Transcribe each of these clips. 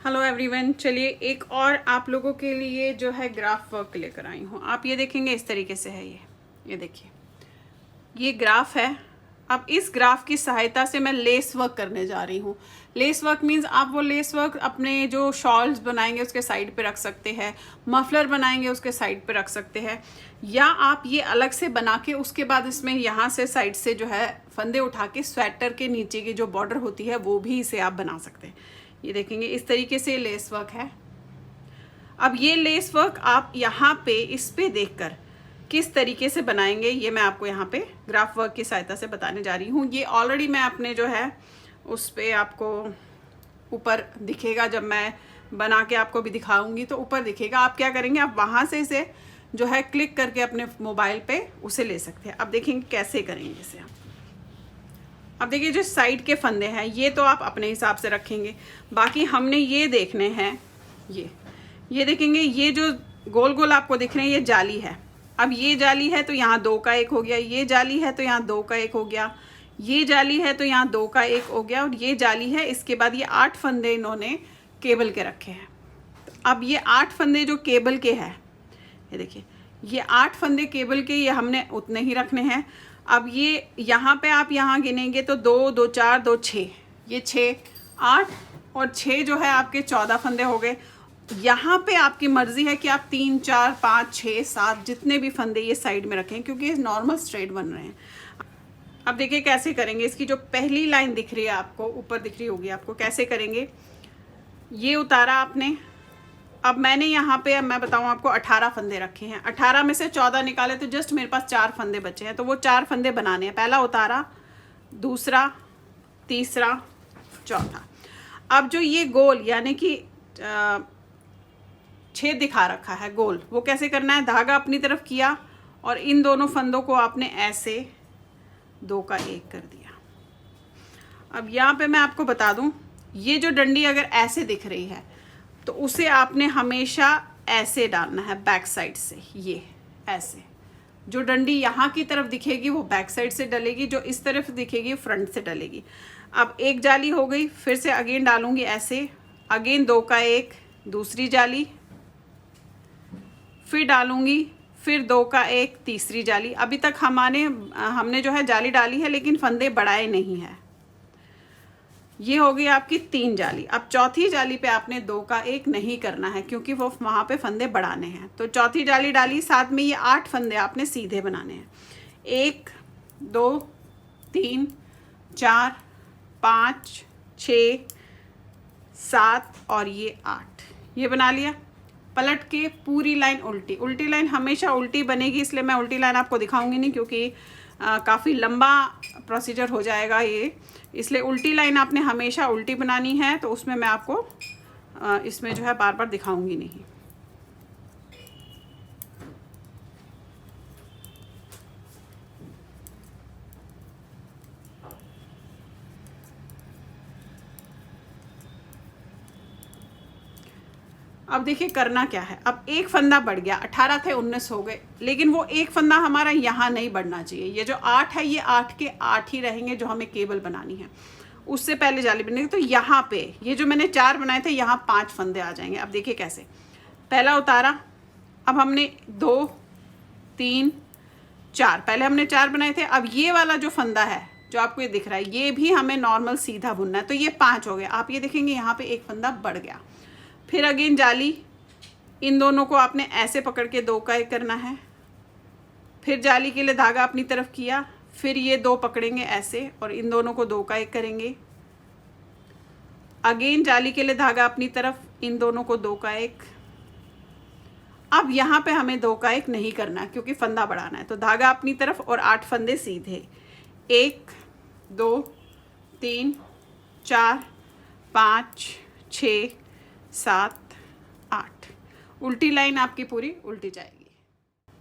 Hello everyone, चलिए एक और आप लोगों के लिए जो है ग्राफ वर्क लेकर आई हूँ। आप ये देखेंगे इस तरीके से है ये देखिए, ये ग्राफ है। अब इस ग्राफ की सहायता से मैं लेस वर्क करने जा रही हूँ। लेस वर्क मीन्स आप वो लेस वर्क अपने जो शॉल्स बनाएंगे उसके साइड पे रख सकते हैं, मफलर बनाएंगे उसके साइड पे रख सकते हैं, या आप ये अलग से बना के उसके बाद इसमें यहाँ से साइड से जो है फंदे उठा के स्वेटर के नीचे की जो बॉर्डर होती है वो भी इसे आप बना सकते हैं। ये देखेंगे इस तरीके से लेस वर्क है। अब ये लेस वर्क आप यहाँ पे इस पे देखकर किस तरीके से बनाएंगे ये मैं आपको यहाँ पे ग्राफ वर्क की सहायता से बताने जा रही हूँ। ये ऑलरेडी मैं अपने जो है उस पे आपको ऊपर दिखेगा, जब मैं बना के आपको भी दिखाऊंगी तो ऊपर दिखेगा। आप क्या करेंगे, आप वहाँ से इसे जो है क्लिक करके अपने मोबाइल पे उसे ले सकते हैं। अब देखेंगे कैसे करेंगे इसे आप। अब देखिए जो साइड के फंदे हैं ये तो आप अपने हिसाब से रखेंगे, बाकी हमने ये देखने हैं। ये देखेंगे, ये जो गोल गोल आपको दिख रहे हैं ये जाली है। अब ये जाली है तो यहाँ 2 का 1 हो गया, ये जाली है तो यहाँ 2 का 1 हो गया, ये जाली है तो यहाँ 2 का 1 हो गया, और ये जाली है। इसके बाद ये 8 फंदे इन्होंने केबल के रखे हैं। तो अब ये 8 फंदे जो केबल के हैं, ये देखिए ये 8 फंदे केबल के, ये हमने उतने ही रखने हैं। अब ये यहाँ पे आप यहाँ गिनेंगे तो 2 2 4 2 6, ये 6 8 और 6 जो है आपके 14 फंदे हो गए। यहाँ पे आपकी मर्जी है कि आप 3 4 5 6 7 जितने भी फंदे ये साइड में रखें, क्योंकि ये नॉर्मल स्ट्रेट बन रहे हैं। अब देखिए कैसे करेंगे। इसकी जो पहली लाइन दिख रही है आपको, ऊपर दिख रही होगी आपको, कैसे करेंगे। ये उतारा आपने। अब मैंने यहाँ पे, अब मैं बताऊँ आपको, 18 फंदे रखे हैं। 18 में से 14 निकाले तो जस्ट मेरे पास 4 फंदे बचे हैं, तो वो 4 फंदे बनाने हैं। पहला उतारा, दूसरा, तीसरा, चौथा। अब जो ये गोल यानी कि छेद दिखा रखा है गोल, वो कैसे करना है। धागा अपनी तरफ किया और इन दोनों फंदों को आपने ऐसे 2 का 1 कर दिया। अब यहाँ पे मैं आपको बता दूं, ये जो डंडी अगर ऐसे दिख रही है तो उसे आपने हमेशा ऐसे डालना है, बैक साइड से। ये ऐसे जो डंडी यहाँ की तरफ दिखेगी वो बैक साइड से डलेगी, जो इस तरफ दिखेगी फ्रंट से डलेगी। अब एक जाली हो गई, फिर से अगेन डालूंगी ऐसे, अगेन 2 का 1, दूसरी जाली, फिर डालूंगी, फिर 2 का 1, तीसरी जाली। अभी तक हमने जो है जाली डाली है लेकिन फंदे बढ़ाए नहीं है। ये हो गई आपकी 3 जाली। अब चौथी जाली पे आपने 2 का 1 नहीं करना है, क्योंकि वो वहाँ पे फंदे बढ़ाने हैं। तो चौथी जाली डाली, साथ में ये 8 फंदे आपने सीधे बनाने हैं। 1 2 3 4 5 6 7 और ये 8, ये बना लिया। पलट के पूरी लाइन उल्टी लाइन हमेशा उल्टी बनेगी, इसलिए मैं उल्टी लाइन आपको दिखाऊंगी नहीं, क्योंकि काफ़ी लंबा प्रोसीजर हो जाएगा ये, इसलिए उल्टी लाइन आपने हमेशा उल्टी बनानी है। तो उसमें मैं आपको इसमें जो है बार बार दिखाऊंगी नहीं। अब देखिए करना क्या है। अब एक फंदा बढ़ गया, 18 थे 19 हो गए, लेकिन वो एक फंदा हमारा यहाँ नहीं बढ़ना चाहिए। ये जो 8 है ये 8 के 8 ही रहेंगे जो हमें केबल बनानी है। उससे पहले जाली बनेगी, तो यहाँ पे ये जो मैंने 4 बनाए थे यहाँ 5 फंदे आ जाएंगे। अब देखिए कैसे। पहला उतारा, अब हमने 2 3 4, पहले हमने 4 बनाए थे। अब ये वाला जो फंदा है जो आपको ये दिख रहा है, ये भी हमें नॉर्मल सीधा बुनना है, तो ये 5 हो गए। आप ये देखेंगे यहाँ पे एक फंदा बढ़ गया। फिर अगेन जाली, इन दोनों को आपने ऐसे पकड़ के 2 का 1 करना है। फिर जाली के लिए धागा अपनी तरफ किया, फिर ये 2 पकड़ेंगे ऐसे और इन दोनों को 2 का 1 करेंगे। अगेन जाली के लिए धागा अपनी तरफ, इन दोनों को 2 का 1। अब यहाँ पे हमें 2 का 1 नहीं करना क्योंकि फंदा बढ़ाना है, तो धागा अपनी तरफ और 8 फंदे सीधे। 1 2 3 4 5 6 7 8, उल्टी लाइन आपकी पूरी उल्टी जाएगी।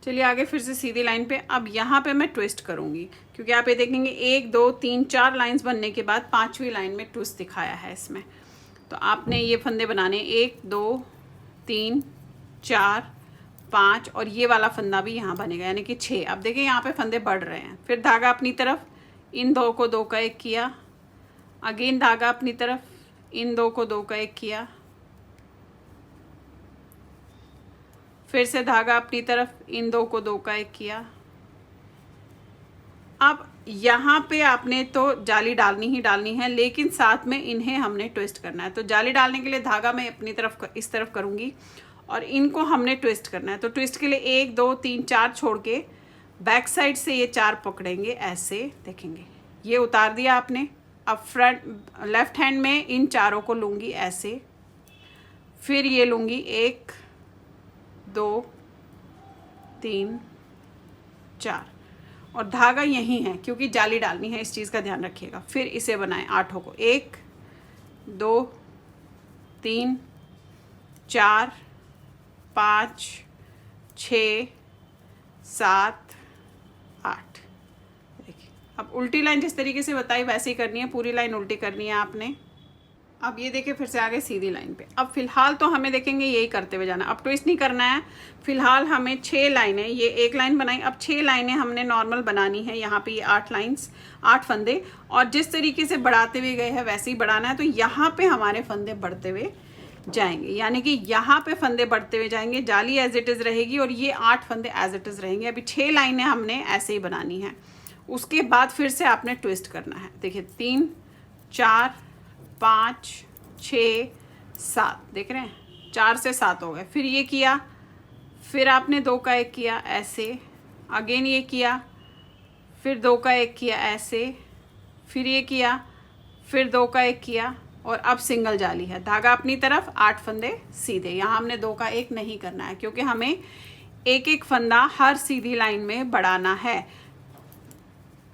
चलिए आगे फिर से सीधी लाइन पे। अब यहाँ पे मैं ट्विस्ट करूँगी, क्योंकि आप ये देखेंगे 1 2 3 4 लाइंस बनने के बाद 5वीं लाइन में ट्विस्ट दिखाया है इसमें। तो आपने ये फंदे बनाने 1 2 3 4 5, और ये वाला फंदा भी यहाँ बनेगा यानी कि 6। अब देखिए यहाँ पे फंदे बढ़ रहे हैं। फिर धागा अपनी तरफ, इन 2 को 2 का 1 किया, अगेन धागा अपनी तरफ, इन 2 को 2 का 1 किया, फिर से धागा अपनी तरफ, इन दो को 2 का 1 किया। अब यहाँ पे आपने तो जाली डालनी ही डालनी है, लेकिन साथ में इन्हें हमने ट्विस्ट करना है। तो जाली डालने के लिए धागा मैं अपनी तरफ इस तरफ करूँगी और इनको हमने ट्विस्ट करना है। तो ट्विस्ट के लिए 1 2 3 4 छोड़ के बैक साइड से ये 4 पकड़ेंगे, ऐसे देखेंगे। ये उतार दिया आपने। अब फ्रंट लेफ्ट हैंड में इन चारों को लूँगी ऐसे, फिर ये लूँगी 1 2 3 4 और धागा यही है क्योंकि जाली डालनी है, इस चीज़ का ध्यान रखिएगा। फिर इसे बनाएं 8 को, 1 2 3 4 5 6 7 8। देखिए, अब उल्टी लाइन जिस तरीके से बताई वैसे ही करनी है, पूरी लाइन उल्टी करनी है आपने। अब ये देखिए फिर से आगे सीधी लाइन पे। अब फिलहाल तो हमें देखेंगे यही करते हुए जाना, अब ट्विस्ट नहीं करना है। फिलहाल हमें 6 लाइनें, ये 1 लाइन बनाई, अब 6 लाइनें हमने नॉर्मल बनानी है। यहाँ पे ये 8 लाइन्स, 8 फंदे, और जिस तरीके से बढ़ाते हुए गए हैं वैसे ही बढ़ाना है। तो यहाँ पे हमारे फंदे बढ़ते हुए जाएंगे, यानी कि यहाँ पे फंदे बढ़ते हुए जाएंगे, जाली एज इट इज़ रहेगी और ये 8 फंदे एज इट इज़ रहेंगे। अभी 6 लाइनें हमने ऐसे ही बनानी है। उसके बाद फिर से आपने ट्विस्ट करना है। देखिए 3 4 5 6 7, देख रहे हैं 4 से 7 हो गए। फिर ये किया, फिर आपने 2 का 1 किया ऐसे, अगेन ये किया, फिर 2 का 1 किया ऐसे, फिर ये किया, फिर 2 का 1 किया और अब सिंगल जाली है। धागा अपनी तरफ, 8 फंदे सीधे। यहाँ हमने 2 का 1 नहीं करना है क्योंकि हमें एक एक फंदा हर सीधी लाइन में बढ़ाना है।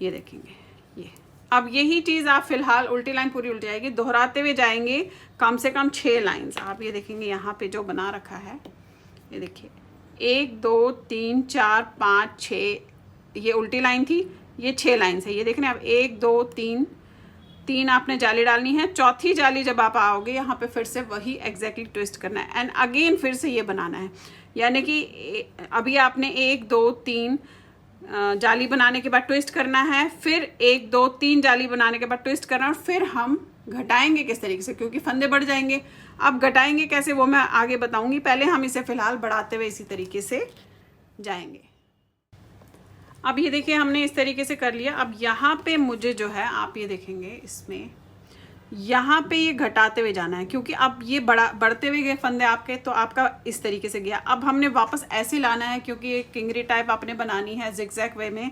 ये देखेंगे ये। अब यही चीज़ आप फिलहाल उल्टी लाइन पूरी उल्टी आएगी, दोहराते हुए जाएंगे कम से कम 6 लाइन्स। आप ये देखेंगे यहाँ पे जो बना रखा है, ये देखिए 1 2 3 4 5 6, ये उल्टी लाइन थी, ये 6 लाइन्स है। ये देख रहे हैं आप 1 2 3 3 आपने जाली डालनी है। चौथी जाली जब आप आओगे यहाँ पे फिर से वही एग्जैक्टली ट्विस्ट करना है एंड अगेन फिर से ये बनाना है। यानी कि अभी आपने 1 2 3 जाली बनाने के बाद ट्विस्ट करना है, फिर 1 2 3 जाली बनाने के बाद ट्विस्ट करना है और फिर हम घटाएंगे किस तरीके से, क्योंकि फंदे बढ़ जाएंगे। अब घटाएंगे कैसे वो मैं आगे बताऊंगी, पहले हम इसे फिलहाल बढ़ाते हुए इसी तरीके से जाएंगे। अब ये देखिए हमने इस तरीके से कर लिया। अब यहाँ पे मुझे जो है आप ये देखेंगे इसमें यहाँ पे ये घटाते हुए जाना है क्योंकि अब ये बढ़ते हुए गए फंदे आपके, तो आपका इस तरीके से गया। अब हमने वापस ऐसे लाना है क्योंकि एक किंगरी टाइप आपने बनानी है जिगजैग वे में।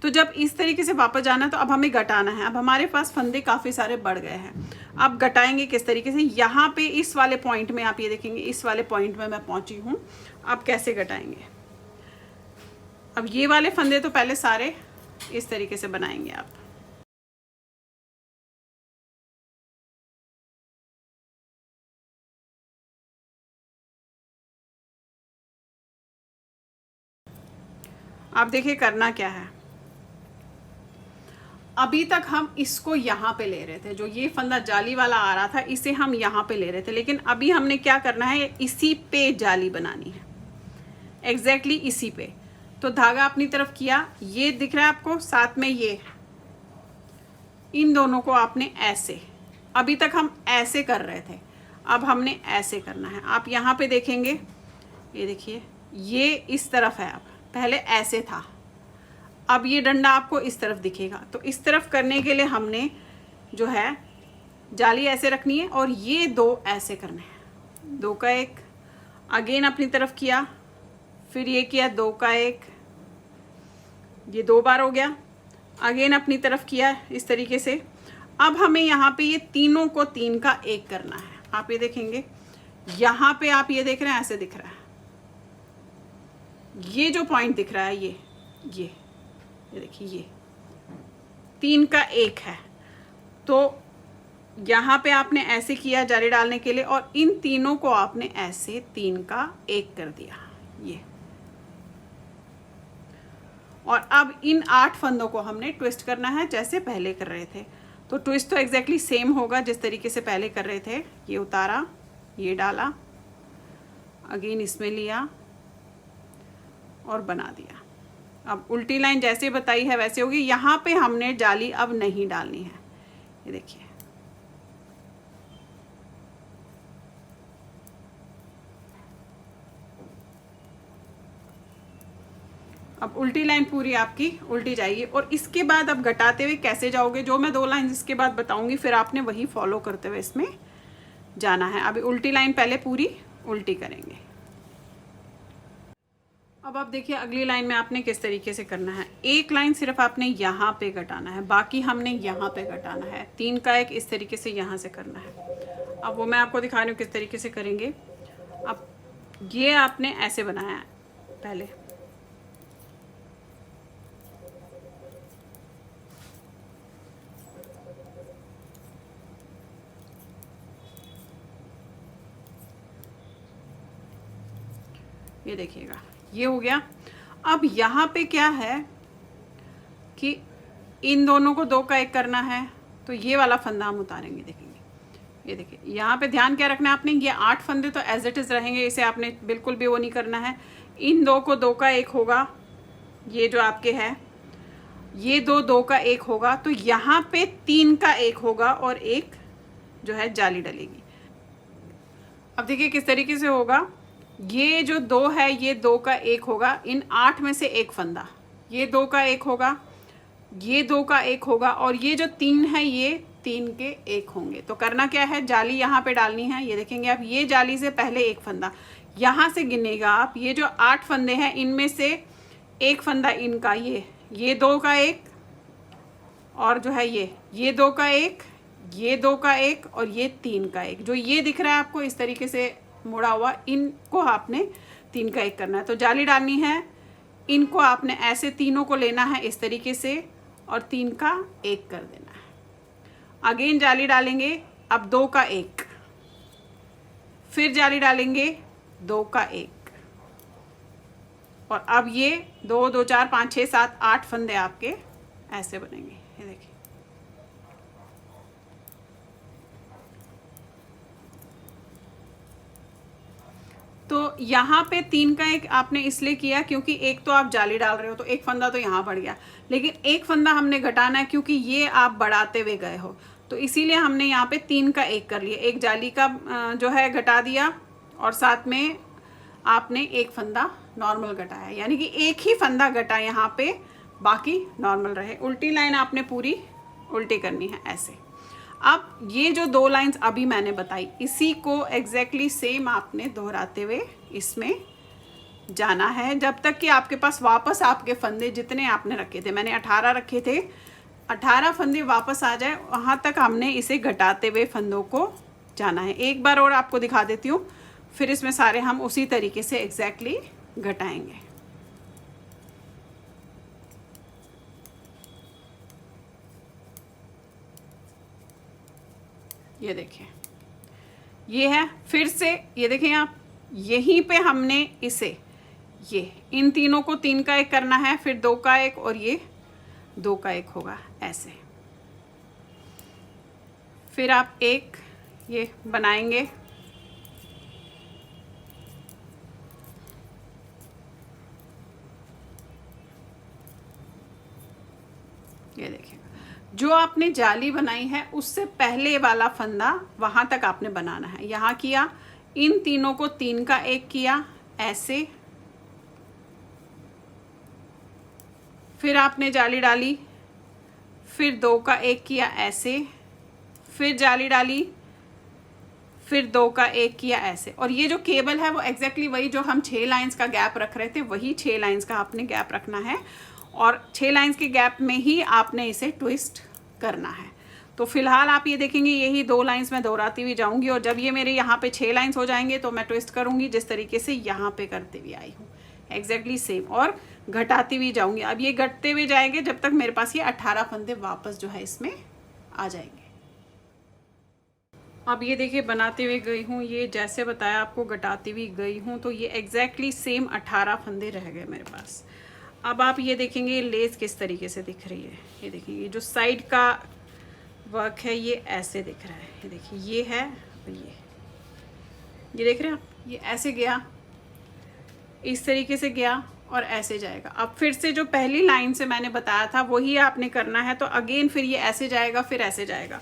तो जब इस तरीके से वापस जाना है तो अब हमें घटाना है। अब हमारे पास फंदे काफ़ी सारे बढ़ गए हैं। अब घटाएंगे किस तरीके से, यहाँ पे इस वाले पॉइंट में आप ये देखेंगे, इस वाले पॉइंट में मैं पहुँची हूँ। अब कैसे घटाएंगे, अब ये वाले फंदे तो पहले सारे इस तरीके से बनाएंगे आप। आप देखिए करना क्या है, अभी तक हम इसको यहाँ पे ले रहे थे, जो ये फंदा जाली वाला आ रहा था इसे हम यहाँ पे ले रहे थे, लेकिन अभी हमने क्या करना है, इसी पे जाली बनानी है, एग्जैक्टली इसी पे। तो धागा अपनी तरफ किया, ये दिख रहा है आपको, साथ में ये, इन दोनों को आपने ऐसे, अभी तक हम ऐसे कर रहे थे, अब हमने ऐसे करना है। आप यहाँ पे देखेंगे, ये देखिए ये इस तरफ है, अब पहले ऐसे था, अब ये डंडा आपको इस तरफ दिखेगा। तो इस तरफ करने के लिए हमने जो है जाली ऐसे रखनी है और ये 2 ऐसे करने हैं। 2 का 1 अगेन अपनी तरफ किया, फिर ये किया 2 का 1, ये 2 बार हो गया, अगेन अपनी तरफ किया इस तरीके से। अब हमें यहाँ पे ये तीनों को 3 का 1 करना है। आप ये देखेंगे यहाँ पे आप ये देख रहे हैं ऐसे दिख रहा है, ये जो पॉइंट दिख रहा है ये देखिए ये 3 का 1 है। तो यहाँ पे आपने ऐसे किया जाली डालने के लिए और इन तीनों को आपने ऐसे 3 का 1 कर दिया ये। और अब इन 8 फंदों को हमने ट्विस्ट करना है जैसे पहले कर रहे थे। तो ट्विस्ट तो एग्जैक्टली सेम होगा जिस तरीके से पहले कर रहे थे। ये उतारा, ये डाला, अगेन इसमें लिया और बना दिया। अब उल्टी लाइन जैसे बताई है वैसे होगी। यहाँ पे हमने जाली अब नहीं डालनी है, ये देखिए अब उल्टी लाइन पूरी आपकी उल्टी जाएगी और इसके बाद अब घटाते हुए कैसे जाओगे, जो मैं 2 लाइन इसके बाद बताऊंगी, फिर आपने वही फॉलो करते हुए इसमें जाना है। अभी उल्टी लाइन पहले पूरी उल्टी करेंगे। अब आप देखिए अगली लाइन में आपने किस तरीके से करना है। एक लाइन सिर्फ आपने यहाँ पे घटाना है, बाकी हमने यहाँ पे घटाना है। 3 का 1 इस तरीके से यहाँ से करना है। अब वो मैं आपको दिखा रही हूँ किस तरीके से करेंगे। अब ये आपने ऐसे बनाया है पहले, ये देखिएगा ये हो गया। अब यहाँ पे क्या है कि इन दोनों को 2 का 1 करना है, तो ये वाला फंदा हम उतारेंगे। देखेंगे ये देखिए, यहाँ पे ध्यान क्या रखना है आपने, ये 8 फंदे तो एज इट इज़ रहेंगे, इसे आपने बिल्कुल भी वो नहीं करना है। इन 2 को 2 का 1 होगा, ये जो आपके है ये 2 का 1 होगा, तो यहाँ पे 3 का 1 होगा और एक जो है जाली डलेगी। अब देखिए किस तरीके से होगा। ये जो 2 है ये 2 का 1 होगा, इन 8 में से एक फंदा, ये 2 का 1 होगा, ये 2 का 1 होगा, और ये जो 3 है ये 3 के 1 होंगे। तो करना क्या है, जाली यहाँ पे डालनी है। ये देखेंगे आप, ये जाली से पहले एक फंदा यहाँ से गिनेगा आप। ये जो 8 फंदे हैं इनमें से एक फंदा इनका, ये 2 का 1 और जो है ये 2 का 1, ये 2 का 1 और ये 3 का 1, जो ये दिख रहा है आपको इस तरीके से मुड़ा हुआ, इनको आपने 3 का 1 करना है। तो जाली डालनी है, इनको आपने ऐसे तीनों को लेना है इस तरीके से और 3 का 1 कर देना है। अगेन जाली डालेंगे, अब 2 का 1, फिर जाली डालेंगे 2 का 1, और अब ये 2 2 4 5 6 7 8 फंदे आपके ऐसे बनेंगे। ये देखिए, तो यहाँ पे 3 का 1 आपने इसलिए किया क्योंकि एक तो आप जाली डाल रहे हो, तो एक फंदा तो यहाँ बढ़ गया, लेकिन एक फंदा हमने घटाना है क्योंकि ये आप बढ़ाते हुए गए हो, तो इसीलिए हमने यहाँ पे 3 का 1 कर लिया। एक जाली का जो है घटा दिया और साथ में आपने एक फंदा नॉर्मल घटाया, यानी कि एक ही फंदा घटा यहाँ पे, बाकी नॉर्मल रहे। उल्टी लाइन आपने पूरी उल्टी करनी है ऐसे। अब ये जो 2 लाइंस अभी मैंने बताई, इसी को एग्जैक्टली सेम आपने दोहराते हुए इसमें जाना है, जब तक कि आपके पास वापस आपके फंदे जितने आपने रखे थे, मैंने 18 रखे थे, 18 फंदे वापस आ जाए, वहाँ तक हमने इसे घटाते हुए फंदों को जाना है। एक बार और आपको दिखा देती हूँ, फिर इसमें सारे हम उसी तरीके से एग्जैक्टली घटाएंगे। ये देखिए ये है, फिर से ये देखें आप, यहीं पे हमने इसे ये इन तीनों को 3 का 1 करना है, फिर 2 का 1 और ये 2 का 1 होगा ऐसे। फिर आप एक ये बनाएंगे, ये देखिए जो आपने जाली बनाई है उससे पहले वाला फंदा वहां तक आपने बनाना है। यहाँ किया, इन तीनों को 3 का 1 किया ऐसे, फिर आपने जाली डाली, फिर 2 का 1 किया ऐसे, फिर जाली डाली, फिर 2 का 1 किया ऐसे। और ये जो केबल है वो एग्जैक्टली वही जो हम 6 लाइंस का गैप रख रहे थे, वही 6 लाइंस का आपने गैप रखना है, और 6 लाइंस के गैप में ही आपने इसे ट्विस्ट करना है। तो फिलहाल आप ये देखेंगे यही 2 लाइंस में दोहराती हुई जाऊंगी, और जब ये मेरे यहाँ पे 6 लाइंस हो जाएंगे तो मैं ट्विस्ट करूंगी जिस तरीके से यहाँ पे करते हुए आई हूँ, एग्जैक्टली सेम, और घटाती हुई जाऊंगी। अब ये घटते हुए जाएंगे जब तक मेरे पास ये 18 फंदे वापस जो है इसमें आ जाएंगे। अब ये देखिए बनाते हुए गई हूँ, ये जैसे बताया आपको घटाती हुई गई हूँ, तो ये एग्जैक्टली सेम 18 फंदे रह गए मेरे पास। अब आप ये देखेंगे लेस किस तरीके से दिख रही है। ये देखेंगे जो साइड का वर्क है ये ऐसे दिख रहा है। ये देखिए ये है, ये देख रहे हैं आप, ये ऐसे गया, इस तरीके से गया और ऐसे जाएगा। अब फिर से जो पहली लाइन से मैंने बताया था वही आपने करना है, तो अगेन फिर ये ऐसे जाएगा, फिर ऐसे जाएगा।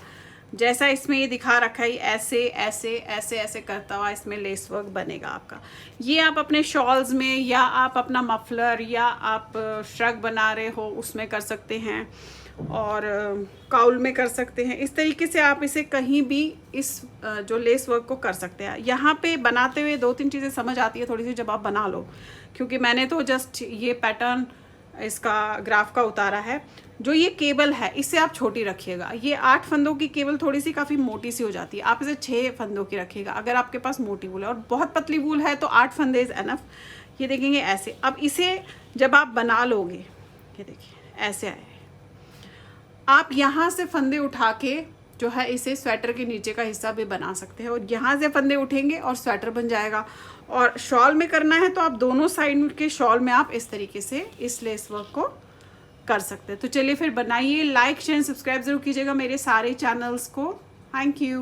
जैसा इसमें ये दिखा रखा है, ऐसे ऐसे ऐसे ऐसे करता हुआ इसमें लेस वर्क बनेगा आपका। ये आप अपने शॉल्स में, या आप अपना मफलर, या आप श्रग बना रहे हो उसमें कर सकते हैं, और काउल में कर सकते हैं। इस तरीके से आप इसे कहीं भी इस जो लेस वर्क को कर सकते हैं। यहाँ पे बनाते हुए 2-3 चीज़ें समझ आती है थोड़ी सी जब आप बना लो, क्योंकि मैंने तो जस्ट ये पैटर्न इसका ग्राफ का उतारा है। जो ये केबल है इसे आप छोटी रखिएगा। ये 8 फंदों की केबल थोड़ी सी काफ़ी मोटी सी हो जाती है, आप इसे 6 फंदों की रखिएगा अगर आपके पास मोटी वूल है। और बहुत पतली वूल है तो 8 फंदे इज़ एनफ। ये देखेंगे ऐसे। अब इसे जब आप बना लोगे, ये देखिए ऐसे आए, आप यहाँ से फंदे उठा के जो है इसे स्वेटर के नीचे का हिस्सा भी बना सकते हैं, और यहाँ से फंदे उठेंगे और स्वेटर बन जाएगा। और शॉल में करना है तो आप दोनों साइड के शॉल में आप इस तरीके से इस लेस वर्क को कर सकते हैं। तो चलिए फिर बनाइए। लाइक शेयर सब्सक्राइब जरूर कीजिएगा मेरे सारे चैनल्स को। Thank you.